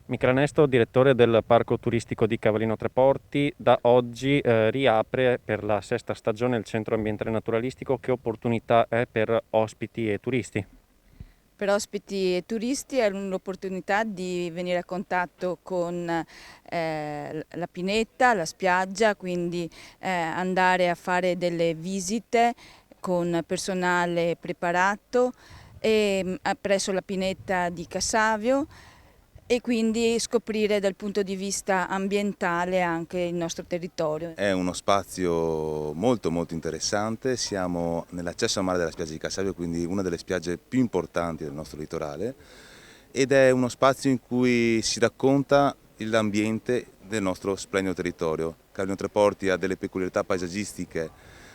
Michele Ernesto, direttore del Parco Turistico di Cavallino Tre Porti, da oggi riapre per la sesta stagione il Centro Ambientale Naturalistico. Che opportunità è per ospiti e turisti? Per ospiti e turisti è l'opportunità di venire a contatto con la pineta, la spiaggia, quindi andare a fare delle visite con personale preparato presso la pineta di Cassavio e quindi scoprire dal punto di vista ambientale anche il nostro territorio. È uno spazio molto interessante, siamo nell'accesso al mare della spiaggia di Cassavio, quindi una delle spiagge più importanti del nostro litorale, ed è uno spazio in cui si racconta l'ambiente del nostro splendido territorio. Cavallino Tre Porti ha delle peculiarità paesaggistiche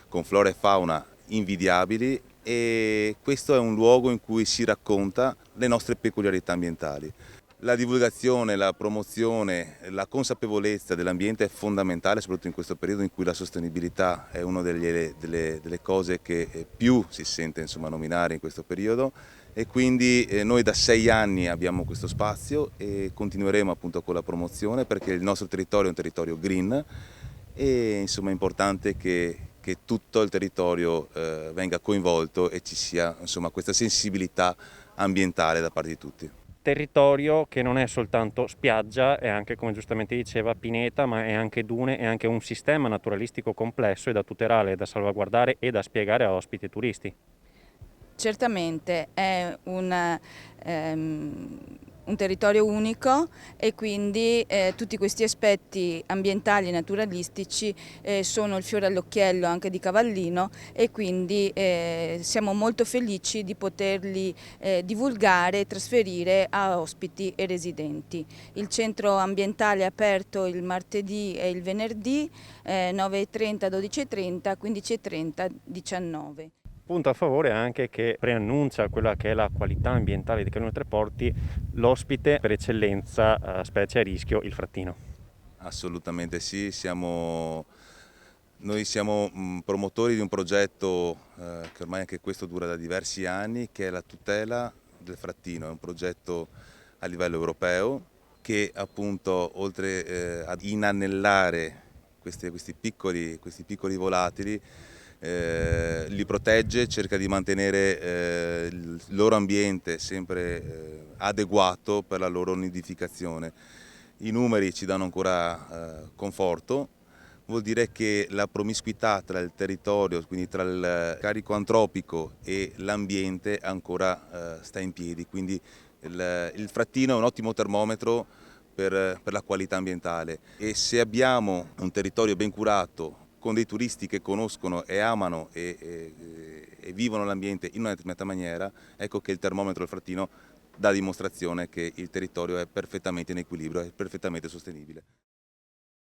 con flora e fauna invidiabili e questo è un luogo in cui si racconta le nostre peculiarità ambientali. La divulgazione, la promozione, la consapevolezza dell'ambiente è fondamentale, soprattutto in questo periodo in cui la sostenibilità è una delle cose che più si sente nominare in questo periodo, e quindi noi da 6 anni abbiamo questo spazio e continueremo appunto con la promozione, perché il nostro territorio è un territorio green e è importante che tutto il territorio venga coinvolto e ci sia questa sensibilità ambientale da parte di tutti. Territorio che non è soltanto spiaggia, è anche, come giustamente diceva, pineta, ma è anche dune, è anche un sistema naturalistico complesso e da tutelare, da salvaguardare e da spiegare a ospiti e turisti. Certamente è un territorio unico e quindi tutti questi aspetti ambientali e naturalistici sono il fiore all'occhiello anche di Cavallino, e quindi siamo molto felici di poterli divulgare e trasferire a ospiti e residenti. Il centro ambientale è aperto il martedì e il venerdì 9:30, 12:30, 15:30, 19. Punto a favore anche che preannuncia quella che è la qualità ambientale di Cavallino Tre Porti, l'ospite per eccellenza, specie a rischio, il frattino. Assolutamente sì, noi siamo promotori di un progetto che ormai anche questo dura da diversi anni, che è la tutela del frattino. È un progetto a livello europeo che appunto, oltre ad inanellare questi piccoli volatili, li protegge, cerca di mantenere il loro ambiente sempre adeguato per la loro nidificazione. I numeri ci danno ancora conforto. Vuol dire che la promiscuità tra il territorio, quindi tra il carico antropico e l'ambiente, ancora sta in piedi, quindi il frattino è un ottimo termometro per la qualità ambientale, e se abbiamo un territorio ben curato, con dei turisti che conoscono e amano e vivono l'ambiente in una determinata maniera, ecco che il termometro del frattino dà dimostrazione che il territorio è perfettamente in equilibrio, è perfettamente sostenibile.